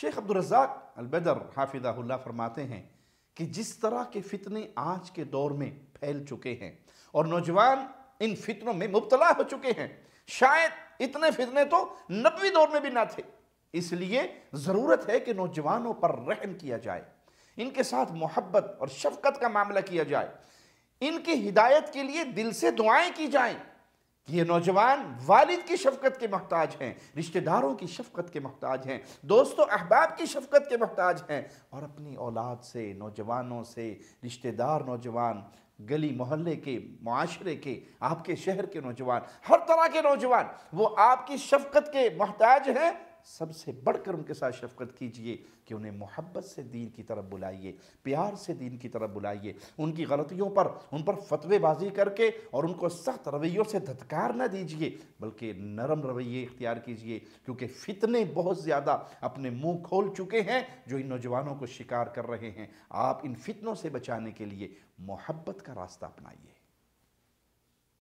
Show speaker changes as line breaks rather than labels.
شیخ عبدالرزاق البدر حافظہ اللہ فرماتے ہیں کہ جس طرح کے فتنے آج کے دور میں پھیل چکے ہیں اور نوجوان ان فتنوں میں مبتلا ہو چکے ہیں، شاید اتنے فتنے تو نبوی دور میں بھی نہ تھے۔ اس لیے ضرورت ہے کہ نوجوانوں پر رحم کیا جائے، ان کے ساتھ محبت اور شفقت کا معاملہ کیا جائے، ان کی ہدایت کے لیے دل سے دعائیں کی جائیں۔ یہ نوجوان والد کی شفقت کے محتاج ہیں، رشتہ داروں کی شفقت کے محتاج ہیں، دوست و احباب کی شفقت کے محتاج ہیں، اور اپنی اولاد سے، نوجوانوں سے، رشتہ دار نوجوان، گلی محلے کے، معاشرے کے، آپ کے شہر کے نوجوان، ہر طرح کے نوجوان وہ آپ کی شفقت کے محتاج ہیں۔ سب سے بڑھ کر ان کے ساتھ شفقت کیجئے کہ انہیں محبت سے دین کی طرف بلائیے، پیار سے دین کی طرف بلائیے، ان کی غلطیوں پر ان پر فتوے بازی کر کے اور ان کو سخت رویوں سے دھتکار نہ دیجئے، بلکہ نرم رویے اختیار کیجئے، کیونکہ فتنے بہت زیادہ اپنے منہ کھول چکے ہیں جو ان نوجوانوں کو شکار کر رہے ہیں۔ آپ ان فتنوں سے بچانے کے لیے محبت کا راستہ اپنائیے۔